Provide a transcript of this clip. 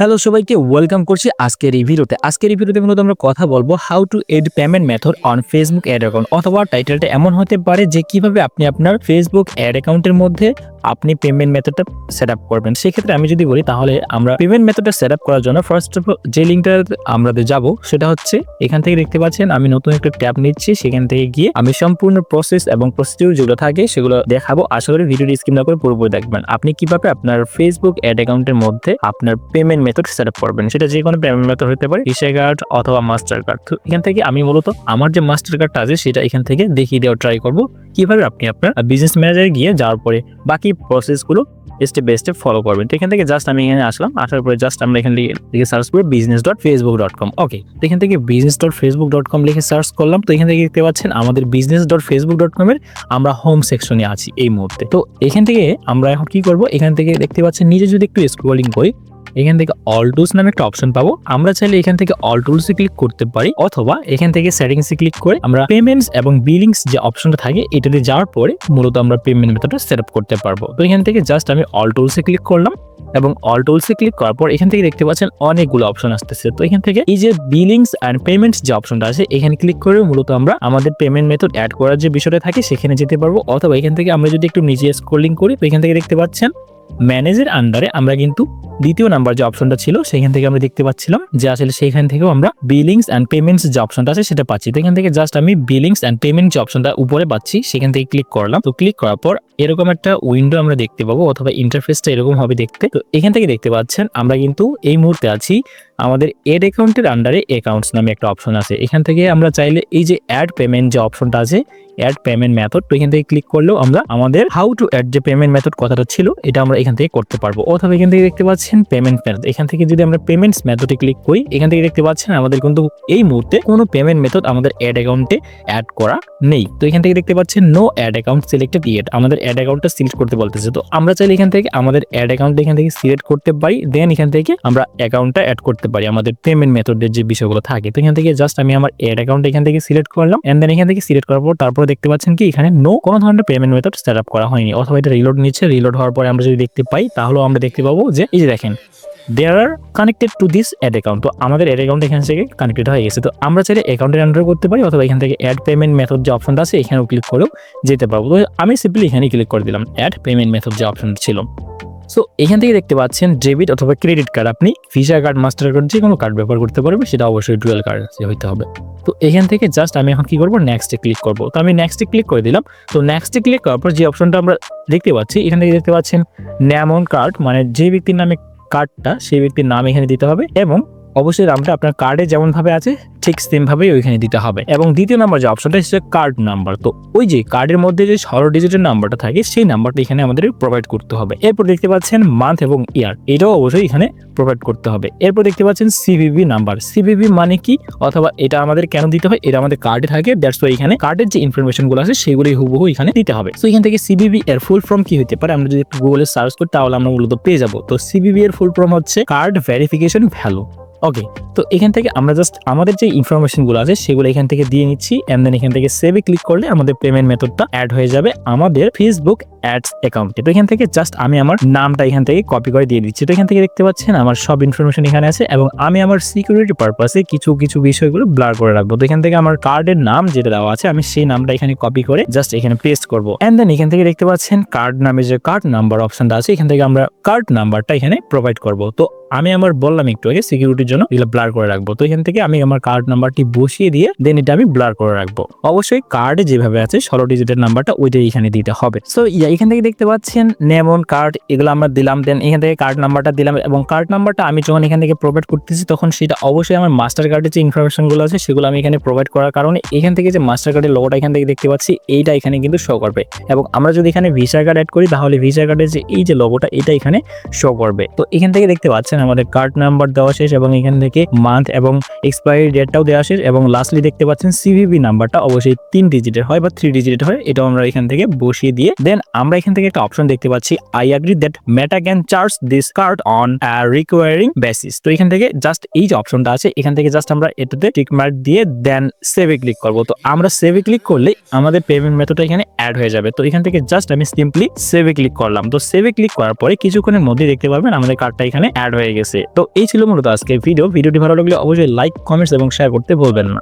Hello সবাইকে welcome করছি আজকের এই ভিডিওতে মূলত আমরা কথা বলবো how to add payment method on Facebook ad account অথবা টাইটেলটা এমন হতে পারে যে কিভাবে আপনি আপনার ফেসবুক অ্যাড অ্যাকাউন্টের মধ্যে আপনি পেমেন্ট মেথডটা সেট আপ করবেন। সেক্ষেত্রে আমি যদি বলি তাহলে আমরা পেমেন্ট মেথডটা সেট আপ করার জন্য ফার্স্ট অফ অল যে লিঙ্কটা আমরা যাব সেটা হচ্ছে এখান থেকে দেখতে পাচ্ছেন আমি নতুন একটা ট্যাব নিচ্ছি, সেখান থেকে গিয়ে আমি সম্পূর্ণ প্রসেস এবং প্রসিডিউর যেগুলো থাকে সেগুলো দেখাবো। আশা করি ভিডিওটি স্কিপ না করে পুরোপুরি দেখবেন। আপনি কিভাবে আপনার ফেসবুক অ্যাড অ্যাকাউন্টের মধ্যে আপনার পেমেন্ট মেথড সেট আপ করবেন, সেটা যে কোনো পেমেন্ট মেথড হতে পারে, ভিসা কার্ড অথবা মাস্টার কার্ড। তো এখান থেকে আমি মূলত আমার যে মাস্টার কার্ডটা আছে সেটা এখান থেকে দেখিয়ে দেওয়ার ট্রাই করব কিভাবে আপনি আপনার বিজনেস ম্যানেজারে গিয়ে যাওয়ার পরে বাকি প্রসেসগুলো স্টেপ বাই স্টেপ ফলো করবেন। তো এখান থেকে জাস্ট আমি এখানে আসলাম, আসার পরে জাস্ট আমরা এখান থেকে সার্চ করে business.facebook.com। ওকে, তো এখান থেকে business.facebook.com লিখে সার্চ করলাম। তো এখান থেকে দেখতে পাচ্ছেন আমাদের business.facebook.com এর আমরা হোম সেকশনে আছি এই মুহূর্তে। তো এখান থেকে আমরা এখন কি করব, এখান থেকে দেখতে পাচ্ছেন নিচে যদি একটু স্ক্রলিং করি এখান থেকে অল টুলস নামে একটা অপশন পাবো। আমরা চাইলে এখান থেকে অল টুলসে ক্লিক করতে পারি অথবা এখান থেকে সেটিংসে ক্লিক করে আমরা পেমেন্টস এবং বিলিংস যে অপশনটা থাকে এটাতে যাওয়ার পরে মূলত আমরা পেমেন্ট মেথডটা সেট আপ করতে পারবো। তো এখান থেকে জাস্ট আমি অল টুলসে ক্লিক করলাম এবং অল টুলসে ক্লিক করার পর এখান থেকে দেখতে পাচ্ছেন অনেকগুলো অপশন আসতেছে। তো এখান থেকে এই যে বিলিংস এন্ড পেমেন্টস যে অপশনটা আছে এখানে ক্লিক করে মূলত আমরা আমাদের পেমেন্ট মেথড অ্যাড করার যে বিষয়টা থাকে সেখানে যেতে পারবো। অথবা এখান থেকে আমরা যদি একটু নিচে স্ক্রলিং করি তো এখান থেকে দেখতে পাচ্ছেন ম্যানেজের আন্ডারে আমরা কিন্তু দ্বিতীয় নাম্বার যে অপশনটা ছিল সেখান থেকে আমরা দেখতে পাচ্ছিলাম যে আসলে সেইখান থেকেও আমরা বিলিংস এন্ড পেমেন্টস যে অপশনটা আছে সেটা পাচ্ছি। তো এখান থেকে জাস্ট আমি বিলিংস এন্ড পেমেন্ট যে অপশনটা উপরে পাচ্ছি সেখান থেকে ক্লিক করলাম। তো ক্লিক করার পর এরকম একটা উইন্ডো আমরা দেখতে পাবো অথবা ইন্টারফেসটা এরকম হবে দেখতে। তো এখান থেকে দেখতে পাচ্ছেন আমরা কিন্তু এই মুহূর্তে আছি আমাদের এড অ্যাকাউন্টের আন্ডারে অ্যাকাউন্টস নামে একটা অপশন আছে। এখান থেকে আমরা চাইলে এই যে অ্যাড পেমেন্ট যে অপশনটা আছে অ্যাড পেমেন্ট মেথড, তো এখান থেকে ক্লিক করলেও আমরা আমাদের হাউ টু অ্যাড যে পেমেন্ট মেথড কথাটা ছিল এটা আমরা এখান থেকে করতে পারবো। অথবা এখান থেকে দেখতে পাচ্ছেন পেমেন্ট মেথড, এখান থেকে যদি আমরা পেমেন্টস মেথডে ক্লিক করি এখান থেকে দেখতে পাচ্ছেন আমাদের কিন্তু এই মুহূর্তে কোনো পেমেন্ট মেথড আমাদের অ্যাড অ্যাকাউন্টে অ্যাড করা নেই। তো এখান থেকে দেখতে পাচ্ছেন no ad account selected yet, আমাদের অ্যাড অ্যাকাউন্টটা সিলেক্ট করতে বলতেছে। তো আমরা চাইলে এখান থেকে আমাদের অ্যাড অ্যাকাউন্ট এখান থেকে সিলেক্ট করতে পারি, দেন এখান থেকে আমরা অ্যাকাউন্টটা অ্যাড করতে পারি আমাদের পেমেন্ট মেথডের যে বিষয়গুলো থাকে। তো এখান থেকে জাস্ট আমি আমার অ্যাড অ্যাকাউন্ট এখান থেকে সিলেক্ট করলাম এন্ড দেন এখান থেকে সিলেক্ট করার পর তারপরে দেখতে পাচ্ছেন কি এখানে নো কোনো ধরনের পেমেন্ট মেথড সেট আপ করা হয়নি অথবা এটা রিলোড নিচ্ছে। রিলোড হওয়ার পরে আমরা যদি দেখতে পাই তাহলে আমরা দেখতে পাবো যে এই যে দেখেন there are connected to this ad account. তো আমাদের অ্যাড অ্যাকাউন্ট এখান থেকে কানেক্টেড হয়ে গেছে। তো আমরা চাইলে অ্যাকাউন্টের আন্ডার করতে পারি অথবা এখান থেকে অ্যাড পেমেন্ট মেথড যে অপশনটা আছে এখানেও ক্লিক করেও যেতে পারবো। তো আমি সিম্পলি এখানে ক্লিক করে দিলাম অ্যাড পেমেন্ট মেথড যে অপশনটা ছিল। সো এখান থেকে দেখতে পাচ্ছেন ডেবিট অথবা ক্রেডিট কার্ড, আপনি ভিসা কার্ড মাস্টার কার্ড যে কোনো কার্ড ব্যবহার করতে পারবেন, সেটা অবশ্যই ডুয়াল কারেন্সি হইতে হবে। তো এখান থেকে জাস্ট আমি এখন কি করবো, নেক্সটে ক্লিক করবো। তো আমি নেক্সটে ক্লিক করে দিলাম। তো নেক্সটে ক্লিক করার পর যে অপশনটা আমরা দেখতে পাচ্ছি এখান থেকে দেখতে পাচ্ছেন নেম অন কার্ড, মানে যে ব্যক্তির নামে কার্ডটা সেই ব্যক্তির নাম এখানে দিতে হবে এবং অবশ্যই নামটা আপনার কার্ডে যেমন ভাবে আছে ঠিক সেম ভাবেই ওইখানে দিতে হবে। এবং দ্বিতীয় নাম্বার যে অপশনটা সেটা কার্ড নাম্বার, তো ওই যে কার্ডের মধ্যে যে 16 ডিজিটের নাম্বারটা থাকে সেই নাম্বারটা এখানে আমাদের প্রোভাইড করতে হবে। এরপর দেখতে পাচ্ছেন মান্থ এবং ইয়ার, এটাও অবশ্যই এখানে প্রোভাইড করতে হবে। এরপর দেখতে পাচ্ছেন সিভিভি নাম্বার, সিভিভি মানে কি অথবা এটা আমাদের কেন দিতে হয়, এটা আমাদের কার্ডে থাকে, দ্যাটস ওয়াই এখানে কার্ডের যে ইনফরমেশন গুলো আছে সেগুলোই হুবহু এখানে দিতে হবে। তো এখান থেকে সিভিভি এর ফুল ফর্ম কি হতে পারে আমরা যদি একটু গুগলে সার্চ করি তাহলে আমরা মূলত পেয়ে যাবো। তো সিভিভি এর ফুল ফর্ম হচ্ছে কার্ড ভেরিফিকেশন ভ্যালু। ওকে, তো এখান থেকে আমরা জাস্ট আমাদের যে ইনফরমেশনগুলো আছে সেগুলো এখান থেকে দিয়ে নিচ্ছি এন্ড দেন এখান থেকে সেভে ক্লিক করলে আমাদের পেমেন্ট মেথডটা অ্যাড হয়ে যাবে আমাদের ফেসবুক অ্যাডস অ্যাকাউন্টে। তো এখান থেকে জাস্ট আমি আমার নামটা এখান থেকে কপি করে দিয়ে দিচ্ছি। তো এখান থেকে দেখতে পাচ্ছেন আমার সব ইনফরমেশন এখানে আছে এবং আমি আমার সিকিউরিটি পারপাসে কিছু বিষয়গুলো ব্লার করে রাখবো। তো এখান থেকে আমার কার্ডের নাম যেটা দেওয়া আছে আমি সেই নামটা এখানে কপি করে জাস্ট এখানে পেস্ট করবো এন্ড দেন এখান থেকে দেখতে পাচ্ছেন কার্ড নামে যে কার্ড নাম্বার অপশনটা আছে এখান থেকে আমরা কার্ড নাম্বারটা এখানে প্রোভাইড করবো। তো আমি আমার বললাম একটু আগে সিকিউরিটির জন্য এগুলো ব্লার করে রাখবো। তো এখান থেকে আমি আমার কার্ড নাম্বারটি বসিয়ে দিয়ে দেন এটা আমি ব্লার করে রাখবো। অবশ্যই কার্ডে যেভাবে আছে 16 ডিজিটের নাম্বারটা ওইটাই এখানে দিতে হবে। সো এখান থেকে দেখতে পাচ্ছেন নেম অন কার্ড এগুলো আমরা দিলাম, দেন এখান থেকে কার্ড নাম্বারটা দিলাম এবং কার্ড নাম্বারটা আমি যখন এখান থেকে প্রোভাইড করতেছি তখন সেটা অবশ্যই আমার মাস্টার কার্ডের যে ইনফরমেশন গুলো আছে সেগুলো আমি এখানে প্রোভাইড করার কারণে এখান থেকে যে মাস্টার কার্ডের লোগোটা এখান থেকে দেখতে পাচ্ছি এইটা এখানে কিন্তু শো করবে এবং আমরা যদি এখানে ভিসা কার্ড অ্যাড করি তাহলে ভিসা কার্ডের যে এই যে লোগোটা এটা এখানে শো করবে। তো এখান থেকে দেখতে পাচ্ছেন আমাদের কার্ড নাম্বার দেওয়া শেষ এবং এখান থেকে মান্থ এবং এক্সপায়ারি ডেটটাও দেওয়া আছে এবং লাস্টলি দেখতে পাচ্ছেন সিভিভি নাম্বারটা অবশ্যই 3 ডিজিটের হয় বা 3 ডিজিটের হয়, এটাও আমরা এখান থেকে বসিয়ে দিয়ে দেন আমরা এখান থেকে একটা অপশন দেখতে পাচ্ছি I agree that meta can charge this card on recurring basis. তো এখান থেকে জাস্ট এই যে অপশনটা আছে এখান থেকে জাস্ট আমরা এটাতে টিক মার্ক দিয়ে দেন সেভে ক্লিক করব। তো আমরা সেভে ক্লিক করলে আমাদের পেমেন্ট মেথডটা এখানে অ্যাড হয়ে যাবে। তো এখান থেকে জাস্ট আমি সিম্পলি সেভে ক্লিক করলাম। তো সেভে ক্লিক করার পরে কিছুক্ষণের মধ্যে দেখতে পারবেন আমাদের কার্ডটা এখানে অ্যাড হয়ে গেছে। তো এই ছিল মূলত আজকে ভিডিওটি ভালো লাগলে অবশ্যই লাইক, কমেন্টস এবং শেয়ার করতে ভুলবেন না।